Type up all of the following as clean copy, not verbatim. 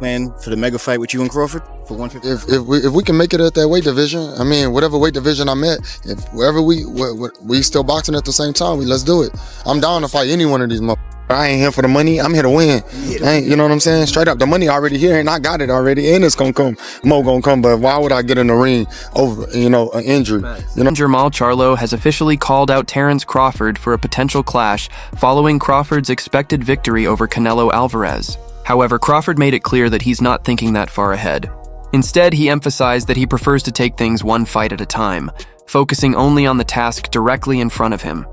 Man, for the mega fight with you and Crawford for 150. If we can make it at that weight division, I mean, whatever weight division I'm at, if wherever we still boxing at the same time, let's do it. I'm down to fight any one of these motherfuckers. I ain't here for the money. I'm here to win. You know what I'm saying? Straight up, the money already here, and I got it already, and it's gonna come. Mo gonna come, but why would I get in the ring over, an injury? Jermall Charlo has officially called out Terence Crawford for a potential clash following Crawford's expected victory over Canelo Alvarez. However, Crawford made it clear that he's not thinking that far ahead. Instead, he emphasized that he prefers to take things one fight at a time, focusing only on the task directly in front of him.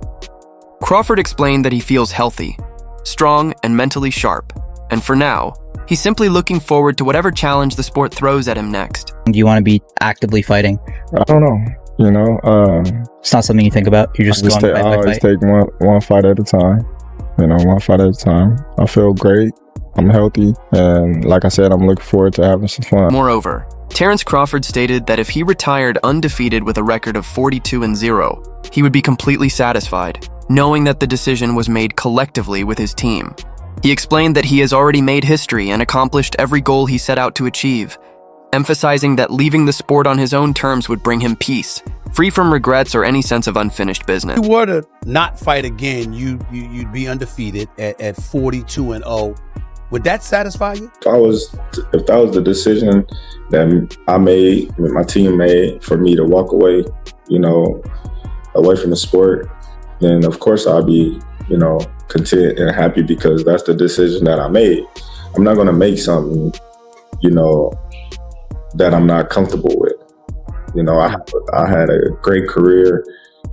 Crawford explained that he feels healthy, strong, and mentally sharp, and for now, he's simply looking forward to whatever challenge the sport throws at him next. Do you want to be actively fighting? I don't know. It's not something you think about. You're just going fight by fight. I always take one fight at a time. One fight at a time. I feel great. I'm healthy, and like I said, I'm looking forward to having some fun. Moreover, Terence Crawford stated that if he retired undefeated with a record of 42-0, he would be completely satisfied, knowing that the decision was made collectively with his team. He explained that he has already made history and accomplished every goal he set out to achieve, emphasizing that leaving the sport on his own terms would bring him peace, free from regrets or any sense of unfinished business. If you were to not fight again, you'd be undefeated at 42-0. Would that satisfy you? If that was the decision that I made, my team made, for me to walk away, away from the sport, then of course I'd be, content and happy because that's the decision that I made. I'm not going to make something, that I'm not comfortable with. I had a great career.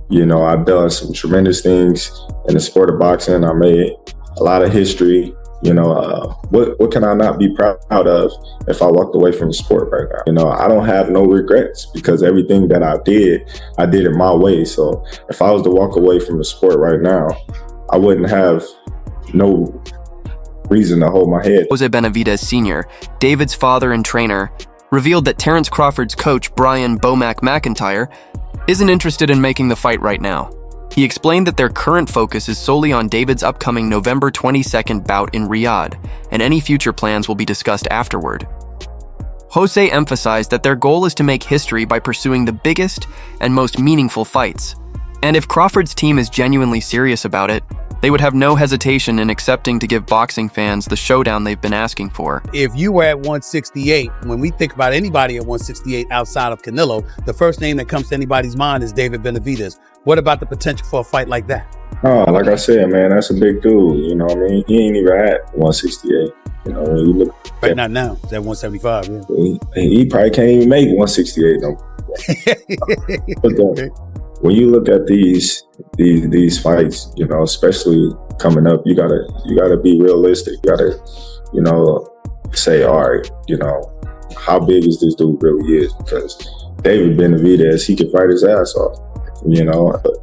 I've done some tremendous things in the sport of boxing. I made a lot of history. What can I not be proud of if I walked away from the sport right now? I don't have no regrets because everything that I did it my way. So if I was to walk away from the sport right now, I wouldn't have no reason to hold my head. Jose Benavidez Sr., David's father and trainer, revealed that Terence Crawford's coach, Brian Bomac McIntyre, isn't interested in making the fight right now. He explained that their current focus is solely on David's upcoming November 22nd bout in Riyadh, and any future plans will be discussed afterward. Jose emphasized that their goal is to make history by pursuing the biggest and most meaningful fights. And if Crawford's team is genuinely serious about it, they would have no hesitation in accepting to give boxing fans the showdown they've been asking for. If you were at 168, when we think about anybody at 168 outside of Canelo, the first name that comes to anybody's mind is David Benavidez. What about the potential for a fight like that? Oh, like I said, man, that's a big dude. You know what I mean? He ain't even at 168. When you look right, not now. It's at 175. Yeah. He probably can't even make 168 no. But when you look at these fights, especially coming up, you gotta be realistic. You gotta, say, all right, how big is this dude really is? Because David Benavidez, he can fight his ass off. But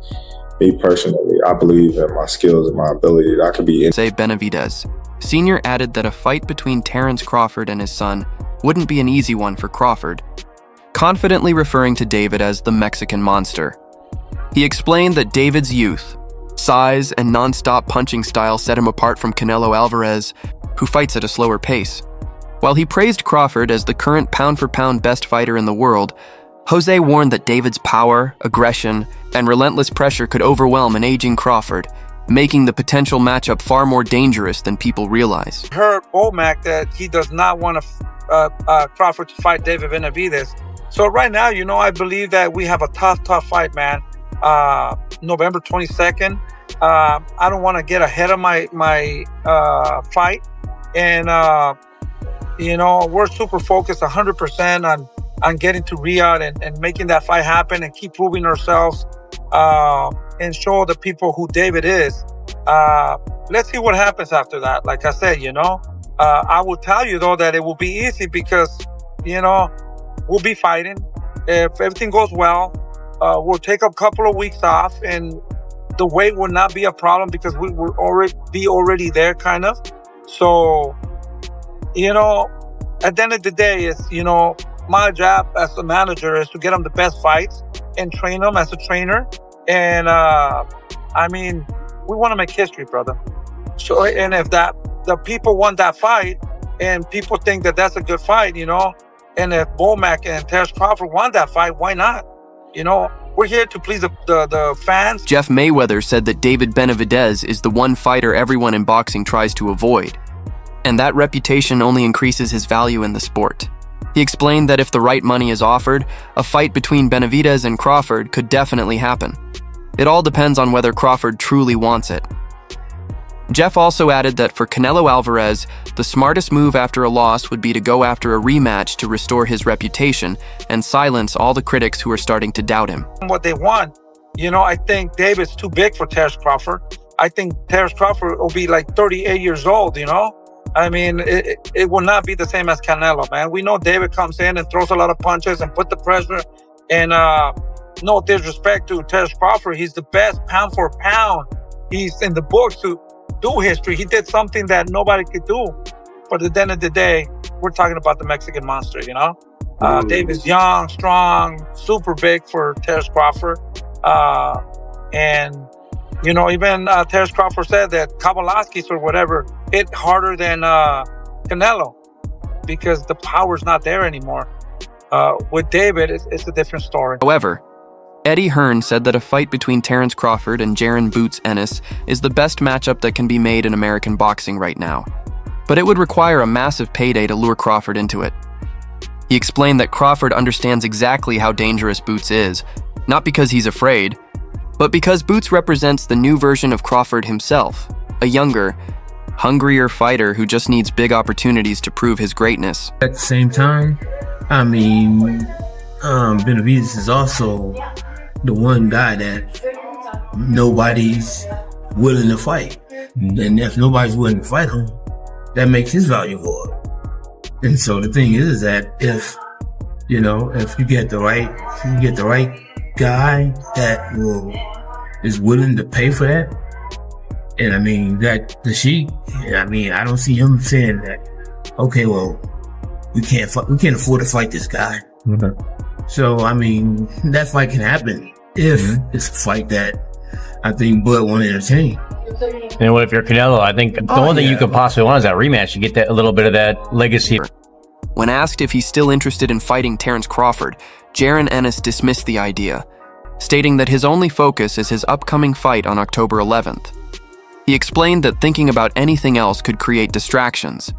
me personally, I believe in my skills and my ability that I could be in. Jose Benavidez Sr. added that a fight between Terence Crawford and his son wouldn't be an easy one for Crawford, confidently referring to David as the Mexican monster. He explained that David's youth, size, and non-stop punching style set him apart from Canelo Alvarez, who fights at a slower pace. While he praised Crawford as the current pound-for-pound best fighter in the world, Jose warned that David's power, aggression, and relentless pressure could overwhelm an aging Crawford, making the potential matchup far more dangerous than people realize. Heard Bomac that he does not want Crawford to fight David Benavidez. So right now, I believe that we have a tough fight, man. November 22nd. I don't want to get ahead of my fight, and we're super focused 100% on getting to Riyadh and making that fight happen and keep proving ourselves and show the people who David is. Let's see what happens after that. Like I said, I will tell you though that it will be easy because we'll be fighting. If everything goes well, we'll take a couple of weeks off and the weight will not be a problem because we will already there kind of. So, at the end of the day, it's, my job as a manager is to get them the best fights and train them as a trainer. And, we want to make history, brother. So, and if the people want that fight, and people think that that's a good fight, And if Bomac and Terrence Crawford won that fight, why not? We're here to please the fans. Jeff Mayweather said that David Benavidez is the one fighter everyone in boxing tries to avoid, and that reputation only increases his value in the sport. He explained that if the right money is offered, a fight between Benavidez and Crawford could definitely happen. It all depends on whether Crawford truly wants it. Jeff also added that for Canelo Alvarez, the smartest move after a loss would be to go after a rematch to restore his reputation and silence all the critics who are starting to doubt him. What they want, I think David's too big for Terrence Crawford. I think Terrence Crawford will be like 38 years old, I mean, it will not be the same as Canelo, man. We know David comes in and throws a lot of punches and put the pressure. And no disrespect to Terrence Crawford, he's the best pound for pound. He's in the books to do history. He did something that nobody could do. But at the end of the day, we're talking about the Mexican monster, David's young, strong, super big for Terrence Crawford. Even Terrence Crawford said that Kavaliauskas or whatever hit harder than Canelo because the power's not there anymore. With David, it's a different story. However, Eddie Hearn said that a fight between Terrence Crawford and Jaron Boots Ennis is the best matchup that can be made in American boxing right now. But it would require a massive payday to lure Crawford into it. He explained that Crawford understands exactly how dangerous Boots is, not because he's afraid, but because Boots represents the new version of Crawford himself, a younger, hungrier fighter who just needs big opportunities to prove his greatness. At the same time, Benavidez is also the one guy that nobody's willing to fight. And if nobody's willing to fight him, that makes his value go up. And so the thing is that if you get the right guy that is willing to pay for that, and I don't see him saying that, okay, well, we can't afford to fight this guy. Okay. So, that fight can happen if it's a fight that I think Bud want to entertain. And what if you're Canelo? I think the only thing you could possibly want is that rematch. You get a little bit of that legacy. When asked if he's still interested in fighting Terrence Crawford, Jaron Ennis dismissed the idea, stating that his only focus is his upcoming fight on October 11th. He explained that thinking about anything else could create distractions.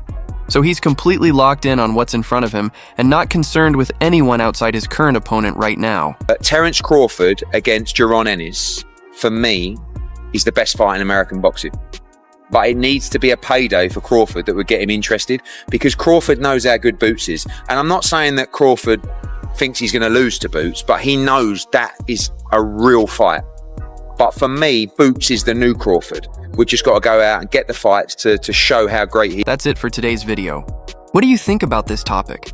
So he's completely locked in on what's in front of him and not concerned with anyone outside his current opponent right now. Terrence Crawford against Jaron Ennis, for me, is the best fight in American boxing. But it needs to be a payday for Crawford that would get him interested, because Crawford knows how good Boots is. And I'm not saying that Crawford thinks he's going to lose to Boots, but he knows that is a real fight. But for me, Boots is the new Crawford. We've just got to go out and get the fights to show how great he is. That's it for today's video. What do you think about this topic?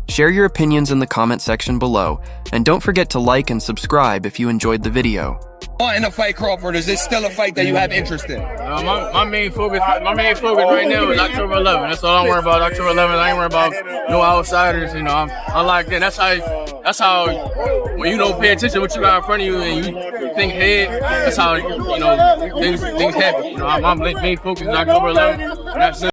Share your opinions in the comment section below, and don't forget to like and subscribe if you enjoyed the video. In a fight, Crawford, is this still a fight that you have interest in? My main focus right now is October 11th. That's all I'm worried about. October 11th. I ain't worried about no outsiders. I'm locked in. That's how when you pay attention to what you got in front of you and you think ahead. That's how things happen. My main focus is October 11th. That's it.